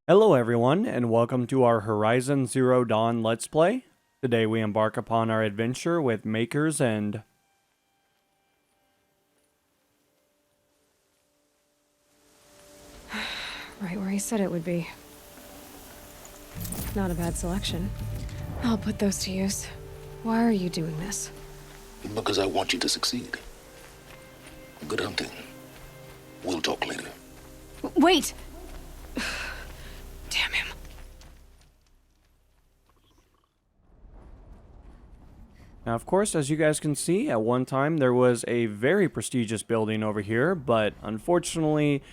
Hello everyone, and welcome to our Horizon Zero Dawn Let's Play. Today we embark upon our adventure with Maker's End. Right where he said it would be. Not a bad selection. I'll put those to use. Why are you doing this? Because I want you to succeed. Good hunting. We'll talk later. Wait! Damn him. Now of course, as you guys can see, at one time there was a very prestigious building over here, but unfortunately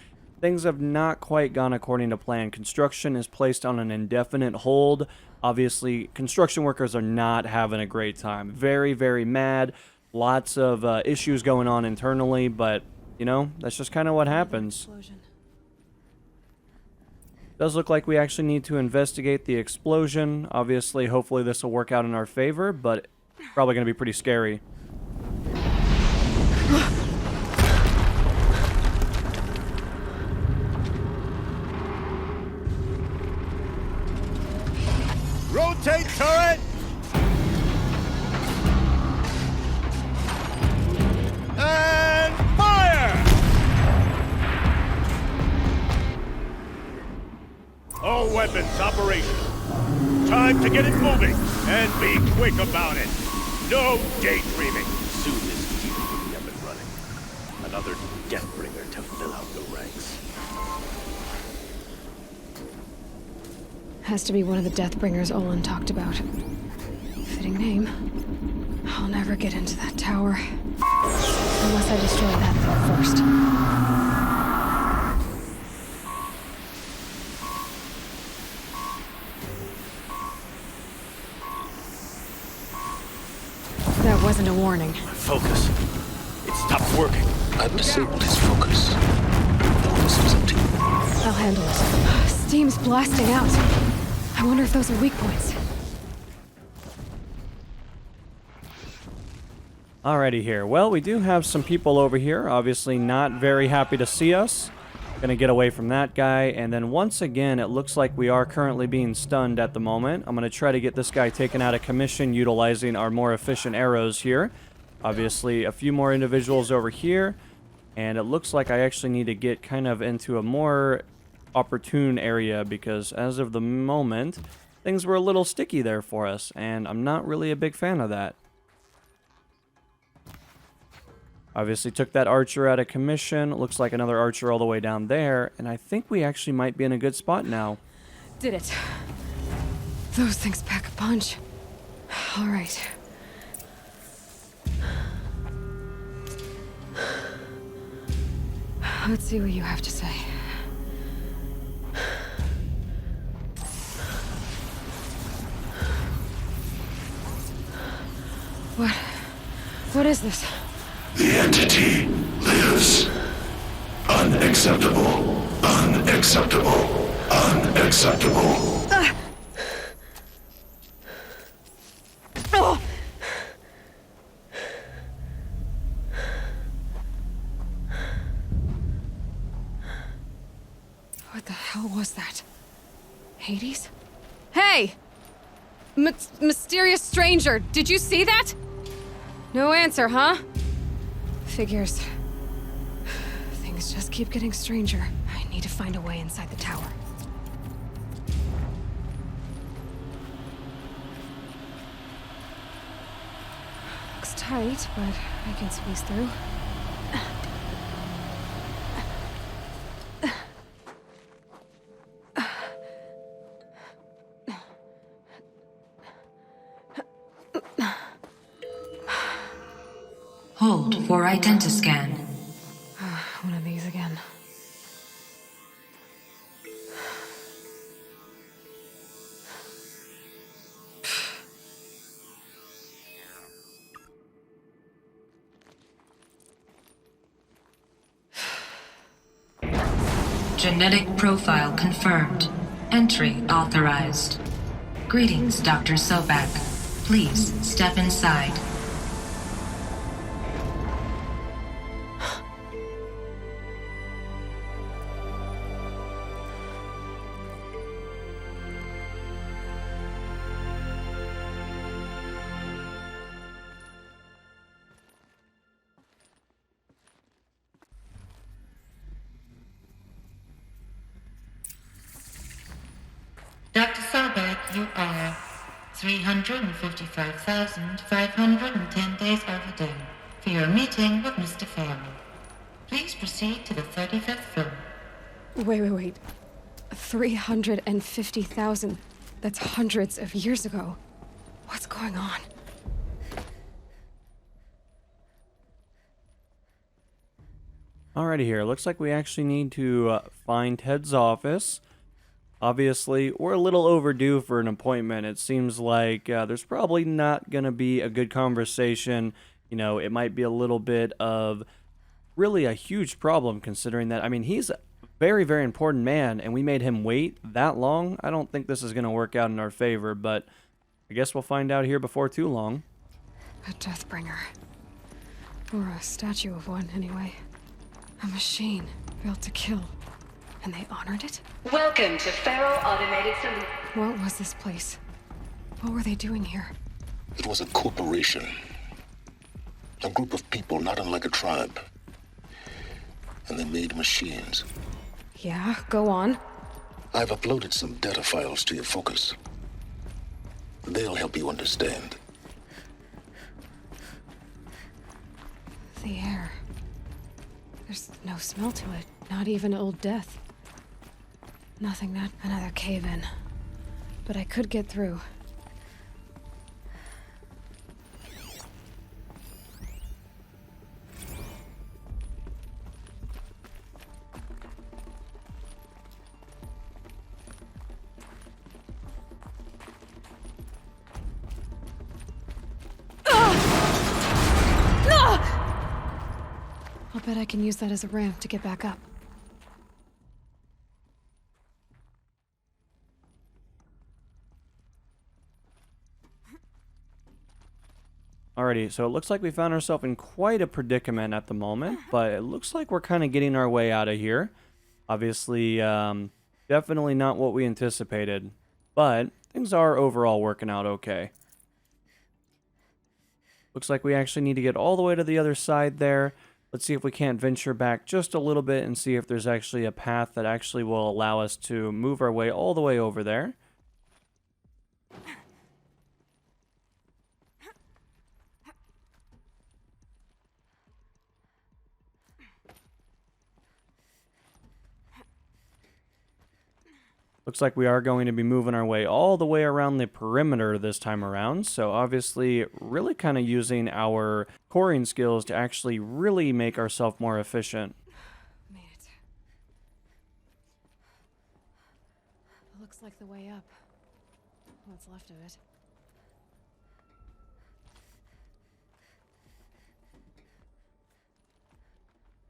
things have not quite gone according to plan. Construction is placed on an indefinite hold. Obviously, construction workers are not having a great time. Very mad. Lots of issues going on internally, but, you know, that's just kind of what happens. Does look like we actually need to investigate the explosion. Obviously, hopefully this will work out in our favor, but probably going to be pretty scary. Rotate turret! And fire! All weapons operational. Time to get it moving, and be quick about it. No daydreaming. Soon this team will be up and running. Another Deathbringer to fill out the ranks. Has to be one of the Deathbringers Olin talked about. Fitting name. I'll never get into that tower. Unless I destroy that thing first. That wasn't a warning. Focus. It stopped working. I've disabled his focus. The rest is up to you. I'll handle it. Steam's blasting out. I wonder if those are weak points. Alrighty here. Well, we do have some people over here. Obviously not very happy to see us. Gonna get away from that guy. And then once again, it looks like we are currently being stunned at the moment. I'm gonna try to get this guy taken out of commission utilizing our more efficient arrows here. Obviously, a few more individuals over here. And it looks like I actually need to get kind of into a more opportune area because as of the moment, things were a little sticky there for us. And I'm not really a big fan of that. Obviously took that archer out of commission. Looks like another archer all the way down there. And I think we actually might be in a good spot now. Did it. Those things pack a punch. All right. Let's see what you have to say. What is this? The entity lives. Unacceptable. Unacceptable. Unacceptable. Oh! What the hell was that? Hades? Hey! Mysterious stranger, did you see that? No answer, huh? Figures. Things just keep getting stranger. I need to find a way inside the tower. Looks tight, but I can squeeze through. Hold for identiscan. One of these again. Genetic profile confirmed. Entry authorized. Greetings, Dr. Sobak. Please step inside. You are 355,510 days overdue for your meeting with Mr. Farrell. Please proceed to the 35th floor. Wait. 350,000. That's hundreds of years ago. What's going on? Alrighty here. Looks like we actually need to find Ted's office. Obviously, we're a little overdue for an appointment. It seems like there's probably not going to be a good conversation. You know, it might be a little bit of really a huge problem considering that, I mean, he's a very, very important man, and we made him wait that long. I don't think this is going to work out in our favor, but I guess we'll find out here before too long. A Deathbringer. Or a statue of one, anyway. A machine built to kill. And they honored it? Welcome to Feral Automated Solutions. What was this place? What were they doing here? It was a corporation. A group of people not unlike a tribe. And they made machines. Yeah, go on. I've uploaded some data files to your focus. They'll help you understand. The air. There's no smell to it. Not even Old Death. Nothing, not another cave-in. But I could get through. I'll bet I can use that as a ramp to get back up. Alrighty, so it looks like we found ourselves in quite a predicament at the moment, but it looks like we're kind of getting our way out of here. Obviously, definitely not what we anticipated, but things are overall working out okay. Looks like we actually need to get all the way to the other side there. Let's see if we can't venture back just a little bit and see if there's actually a path that actually will allow us to move our way all the way over there. Looks like we are going to be moving our way all the way around the perimeter this time around. So obviously really kind of using our coring skills to actually really make ourselves more efficient. Made it. Looks like the way up. What's left of it.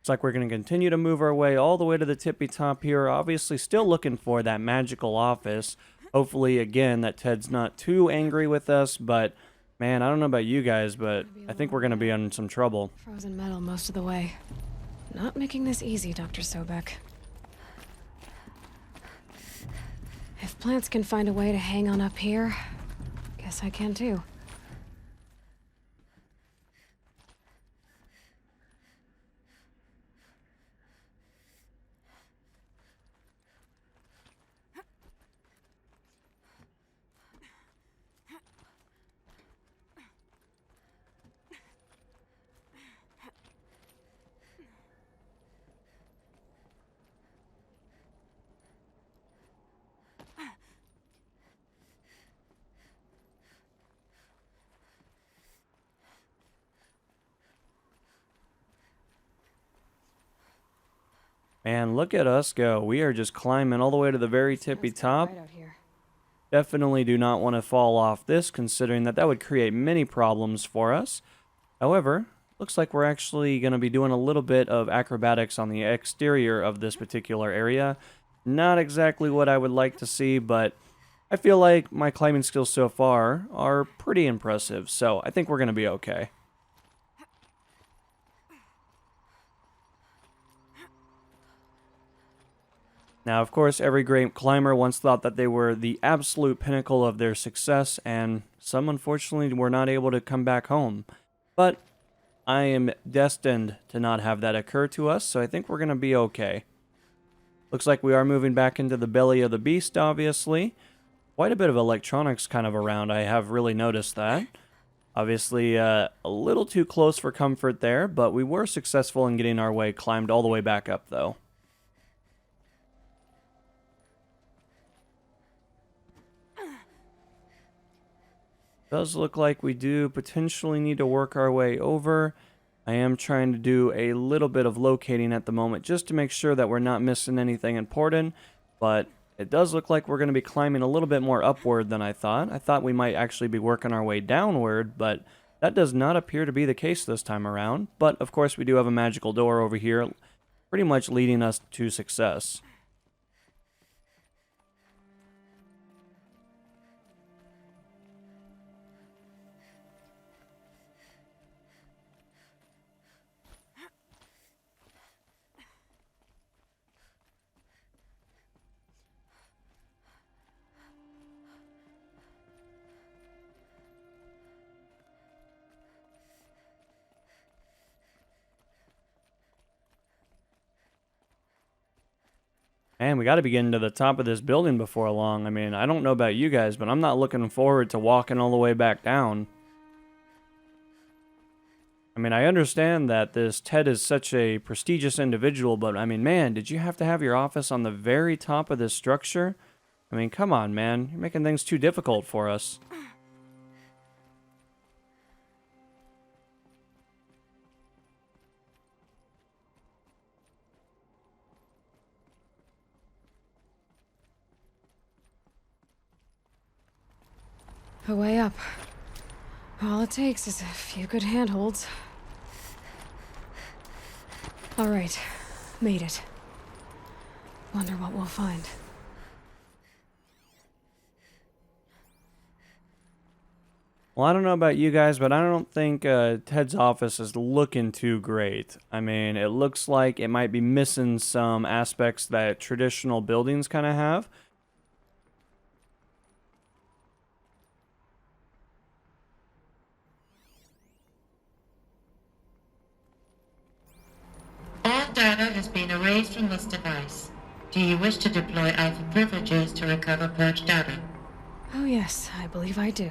Looks like we're going to continue to move our way all the way to the tippy top here. Obviously still looking for that magical office. Hopefully, again, that Ted's not too angry with us. But, man, I don't know about you guys, but I think we're going to be in some trouble. Frozen metal most of the way. Not making this easy, Dr. Sobek. If plants can find a way to hang on up here, guess I can too. Man, look at us go. We are just climbing all the way to the very tippy top. Right out here. Definitely do not want to fall off this, considering that would create many problems for us. However, looks like we're actually going to be doing a little bit of acrobatics on the exterior of this particular area. Not exactly what I would like to see, but I feel like my climbing skills so far are pretty impressive, so I think we're going to be okay. Now, of course, every great climber once thought that they were the absolute pinnacle of their success, and some, unfortunately, were not able to come back home. But I am destined to not have that occur to us, so I think we're going to be okay. Looks like we are moving back into the belly of the beast, obviously. quite a bit of electronics kind of around. I have really noticed that. Obviously, a little too close for comfort there, but we were successful in getting our way climbed all the way back up, though. Does look like we do potentially need to work our way over. I am trying to do a little bit of locating at the moment just to make sure that we're not missing anything important, but it does look like we're going to be climbing a little bit more upward than I thought. I thought we might actually be working our way downward, but that does not appear to be the case this time around. But, of course, we do have a magical door over here, pretty much leading us to success. And we got to be getting to the top of this building before long. I mean, I don't know about you guys, but I'm not looking forward to walking all the way back down. I mean, I understand that this Ted is such a prestigious individual, but I mean, man, did you have to have your office on the very top of this structure? I mean, come on, man. You're making things too difficult for us. A way up. All it takes is a few good handholds. All right, made it. Wonder what we'll find. Well, I don't know about you guys, but I don't think Ted's office is looking too great. I mean, it looks like it might be missing some aspects that traditional buildings kind of have. All data has been erased from this device. Do you wish to deploy Alpha privileges to recover purged data? Oh yes, I believe I do.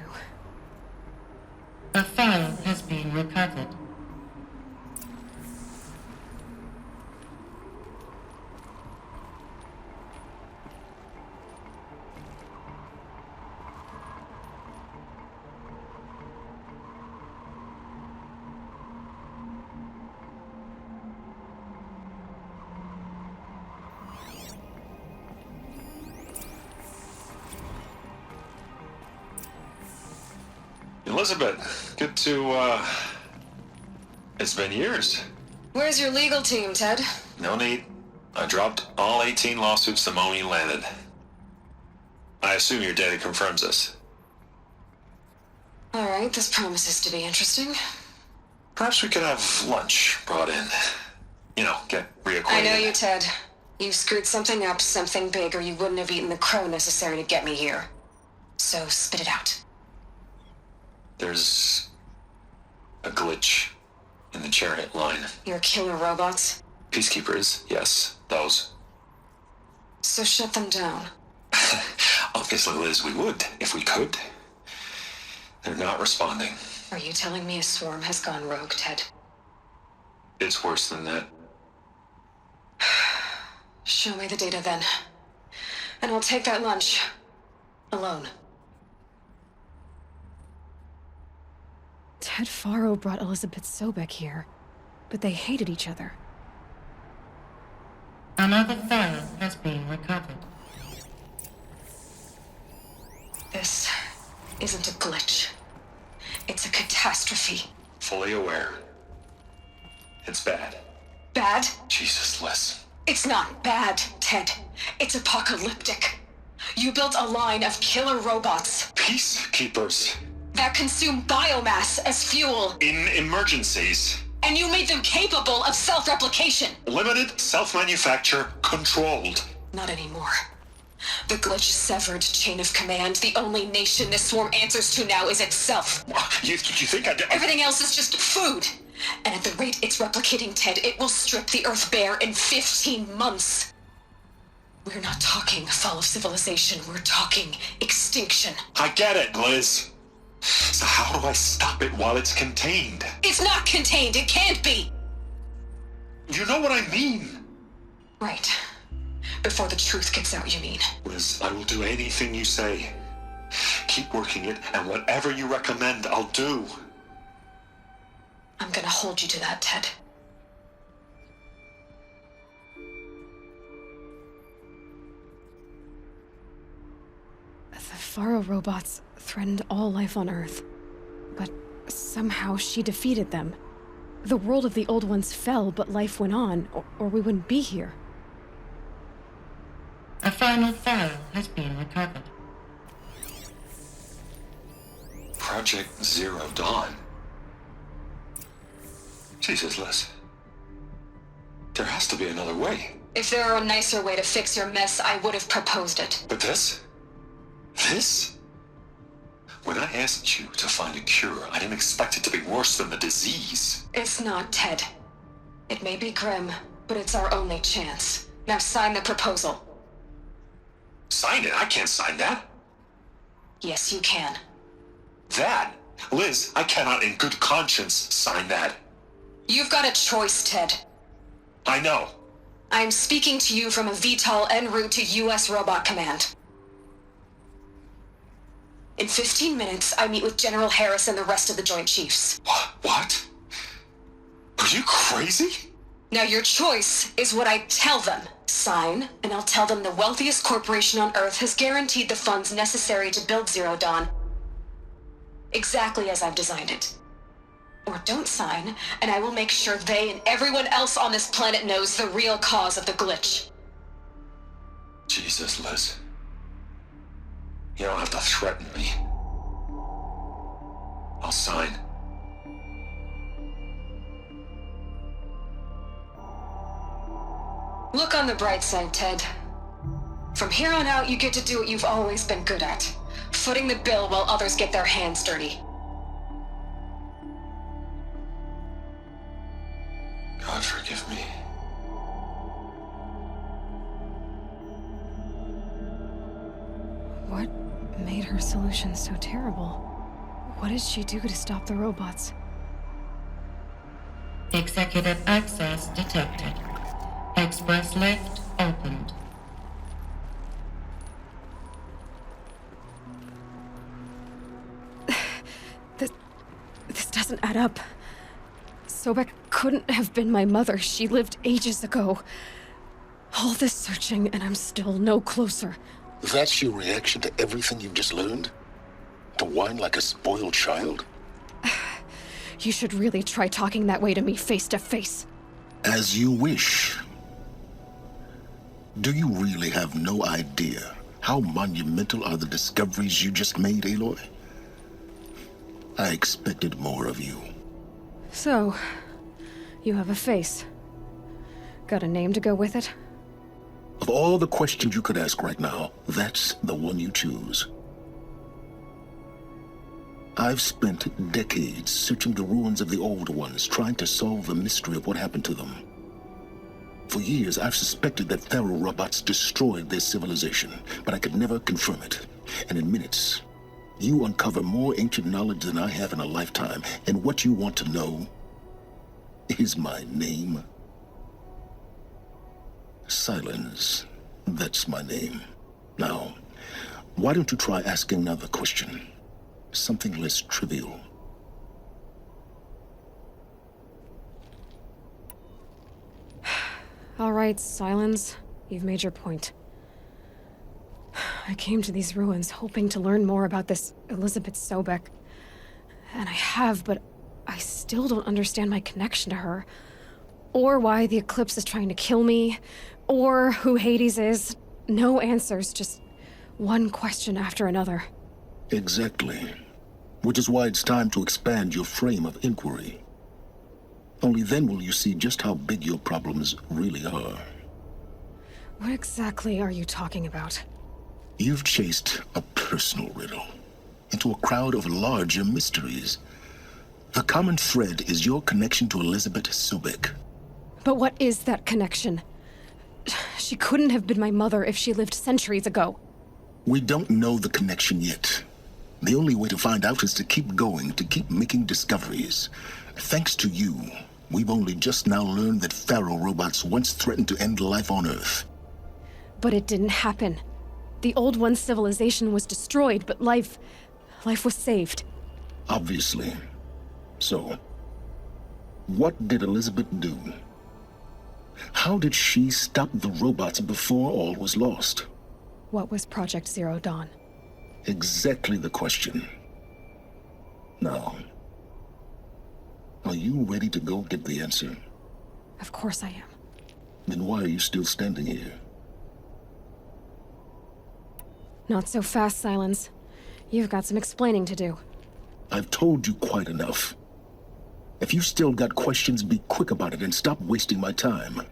A file has been recovered. Elizabeth, good to, it's been years. Where's your legal team, Ted? No need. I dropped all 18 lawsuits the moment you landed. I assume your data confirms this. All right, this promises to be interesting. Perhaps we could have lunch brought in. You know, get reacquainted. I know you, Ted. You screwed something up, something big, or you wouldn't have eaten the crow necessary to get me here. So spit it out. There's a glitch in the chariot line. Your killer robots? Peacekeepers, yes, those. So shut them down. Obviously, Liz, we would, if we could. They're not responding. Are you telling me a swarm has gone rogue, Ted? It's worse than that. Show me the data then. And I'll take that lunch. Alone. Ted Faro brought Elizabeth Sobek here, but they hated each other. Another file has been recovered. This isn't a glitch. It's a catastrophe. Fully aware. It's bad. Bad? Jesus, Liz. It's not bad, Ted. It's apocalyptic. You built a line of killer robots Peacekeepers. that consume biomass as fuel, In emergencies. and you made them capable of self-replication. Limited, self-manufacture, controlled. Not anymore. The glitch severed chain of command. The only nation this swarm answers to now is itself. You think I'd... Everything else is just food. And at the rate it's replicating, Ted, it will strip the Earth bare in 15 months. We're not talking fall of civilization. We're talking extinction. I get it, Liz. So how do I stop it while it's contained? It's not contained. It can't be. You know what I mean. Right. Before the truth gets out, you mean? Liz, I will do anything you say. Keep working it, and whatever you recommend, I'll do. I'm gonna hold you to that, Ted. The Faro robots threatened all life on Earth, but somehow she defeated them. The world of the old ones fell, but life went on, or we wouldn't be here. A final file has been recovered. Project Zero Dawn. Jesus, Liz. There has to be another way. If there were a nicer way to fix your mess, I would have proposed it. But this? This? When I asked you to find a cure, I didn't expect it to be worse than the disease. It's not, Ted. It may be grim, but it's our only chance. Now sign the proposal. Sign it? I can't sign that. Yes, you can. That? Liz, I cannot in good conscience sign that. You've got a choice, Ted. I know. I'm speaking to you from a VTOL en route to U.S. Robot Command. In 15 minutes, I meet with General Harris and the rest of the Joint Chiefs. What? Are you crazy? Now your choice is what I tell them. Sign, and I'll tell them the wealthiest corporation on Earth has guaranteed the funds necessary to build Zero Dawn. Exactly as I've designed it. Or don't sign, and I will make sure they and everyone else on this planet knows the real cause of the glitch. Jesus, Liz. You don't have to threaten me. I'll sign. Look on the bright side, Ted. From here on out, you get to do what you've always been good at. Footing the bill while others get their hands dirty. God forgive me. What made her solution so terrible? What did she do to stop the robots? Executive access detected. Express lift opened. This doesn't add up. Sobek couldn't have been my mother. She lived ages ago. All this searching, and I'm still no closer. That's your reaction to everything you've just learned? To whine like a spoiled child? You should really try talking that way to me face to face. As you wish. Do you really have no idea how monumental are the discoveries you just made, Aloy? I expected more of you. So, you have a face. Got a name to go with it? Of all the questions you could ask right now, that's the one you choose. I've spent decades searching the ruins of the old ones, trying to solve the mystery of what happened to them. For years, I've suspected that Faro robots destroyed their civilization, but I could never confirm it. And in minutes, you uncover more ancient knowledge than I have in a lifetime, and what you want to know is my name. Silence. That's my name. Now, why don't you try asking another question? Something less trivial. All right, Silence. You've made your point. I came to these ruins hoping to learn more about this Elizabeth Sobek. And I have, but I still don't understand my connection to her. Or why the Eclipse is trying to kill me. Or who Hades is. No answers, just one question after another. Exactly. Which is why it's time to expand your frame of inquiry. Only then will you see just how big your problems really are. What exactly are you talking about? You've chased a personal riddle into a crowd of larger mysteries. The common thread is your connection to Elizabeth Sobek. But what is that connection? She couldn't have been my mother if she lived centuries ago. We don't know the connection yet. The only way to find out is to keep going, to keep making discoveries. Thanks to you, we've only just now learned that Pharaoh robots once threatened to end life on Earth. But it didn't happen. The Old One's civilization was destroyed, but life was saved. Obviously. So, what did Elizabeth do? How did she stop the robots before all was lost? What was Project Zero Dawn? Exactly the question. Now, are you ready to go get the answer? Of course I am. Then why are you still standing here? Not so fast, Silence. You've got some explaining to do. I've told you quite enough. If you've still got questions, be quick about it and stop wasting my time.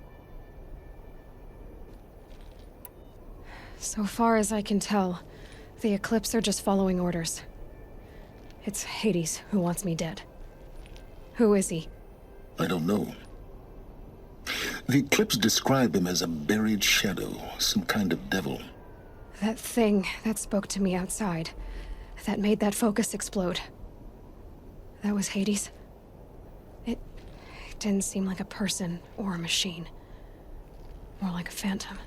So far as I can tell, the Eclipse are just following orders. It's Hades who wants me dead. Who is he? I don't know. The Eclipse describe him as a buried shadow, some kind of devil. That thing that spoke to me outside, that made that focus explode. That was Hades? It didn't seem like a person or a machine. More like a phantom.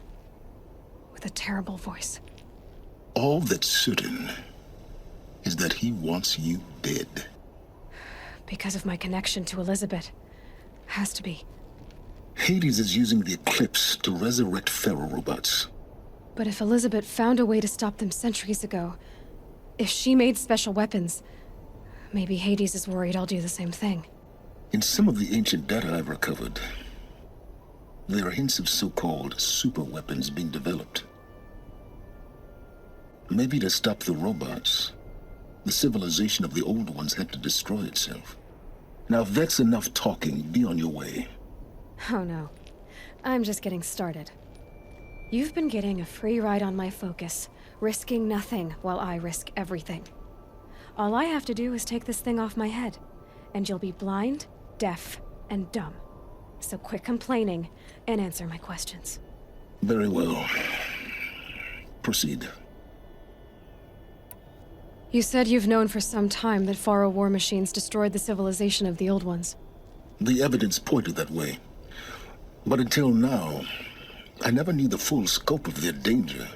With a terrible voice. All that's certain is that he wants you dead. Because of my connection to Elizabeth. Has to be. Hades is using the Eclipse to resurrect Pharaoh robots. But if Elizabeth found a way to stop them centuries ago, if she made special weapons, maybe Hades is worried I'll do the same thing. In some of the ancient data I've recovered, there are hints of so-called super weapons being developed. Maybe to stop the robots, the civilization of the old ones had to destroy itself. Now, if that's enough talking, be on your way. Oh no. I'm just getting started. You've been getting a free ride on my focus, risking nothing while I risk everything. All I have to do is take this thing off my head, and you'll be blind, deaf, and dumb. So quit complaining and answer my questions. Very well. Proceed. You said you've known for some time that Pharaoh war machines destroyed the civilization of the old ones. The evidence pointed that way. But until now, I never knew the full scope of their danger.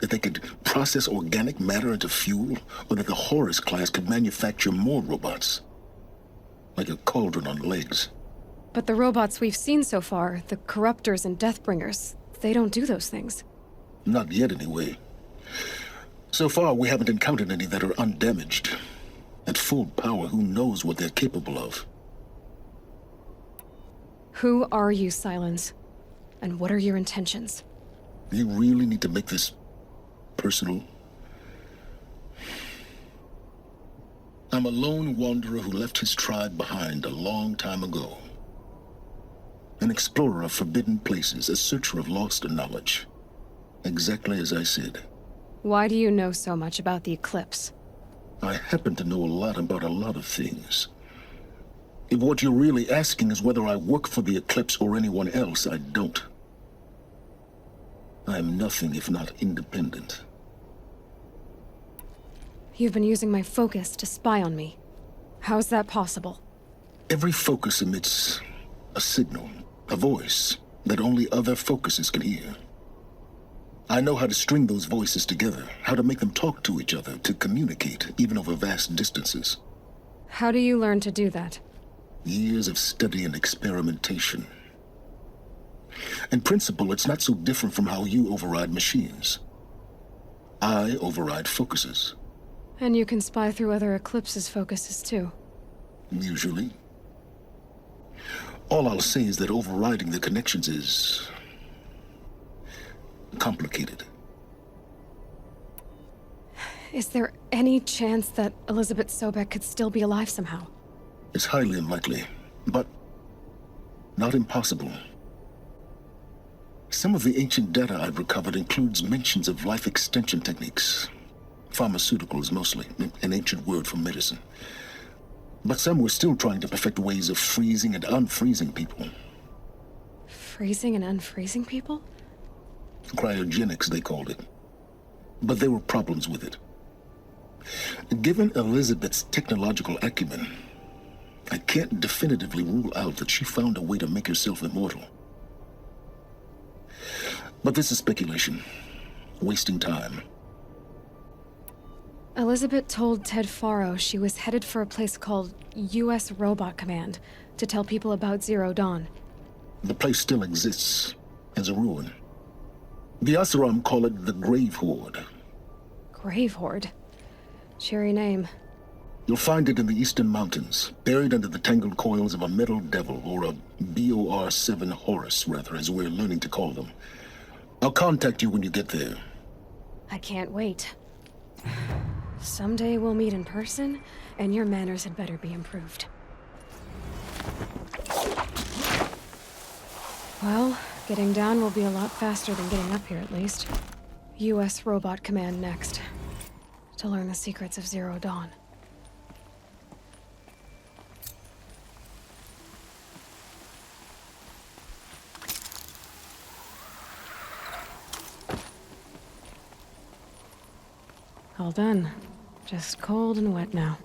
That they could process organic matter into fuel, or that the Horus class could manufacture more robots. Like a cauldron on legs. But the robots we've seen so far, the Corruptors and Deathbringers, they don't do those things. Not yet, anyway. So far, we haven't encountered any that are undamaged. At full power, who knows what they're capable of? Who are you, Silence? And what are your intentions? You really need to make this personal? I'm a lone wanderer who left his tribe behind a long time ago. An explorer of forbidden places, a searcher of lost knowledge. Exactly as I said. Why do you know so much about the Eclipse? I happen to know a lot about a lot of things. If what you're really asking is whether I work for the Eclipse or anyone else, I don't. I'm nothing if not independent. You've been using my focus to spy on me. How's that possible? Every focus emits a signal, a voice, that only other focuses can hear. I know how to string those voices together, how to make them talk to each other, to communicate, even over vast distances. How do you learn to do that? Years of study and experimentation. In principle, it's not so different from how you override machines. I override focuses. And you can spy through other Eclipse's focuses too. Usually. All I'll say is that overriding the connections is complicated. Is there any chance that Elizabeth Sobek could still be alive somehow? It's highly unlikely, but not impossible. Some of the ancient data I've recovered includes mentions of life extension techniques. Pharmaceuticals, mostly, an ancient word for medicine. But some were still trying to perfect ways of freezing and unfreezing people. Freezing and unfreezing people? Cryogenics, they called it. But there were problems with it. Given Elizabeth's technological acumen, I can't definitively rule out that she found a way to make herself immortal. But this is speculation. Wasting time. Elizabeth told Ted Faro she was headed for a place called U.S. Robot Command to tell people about Zero Dawn. The place still exists as a ruin. The Asaram call it the Grave Horde. Grave Horde? Cheery name. You'll find it in the Eastern Mountains, buried under the tangled coils of a metal devil, or a BOR-7 Horus, rather, as we're learning to call them. I'll contact you when you get there. I can't wait. Someday we'll meet in person, and your manners had better be improved. Well, getting down will be a lot faster than getting up here, at least. U.S. Robot Command next. To learn the secrets of Zero Dawn. All done. Just cold and wet now.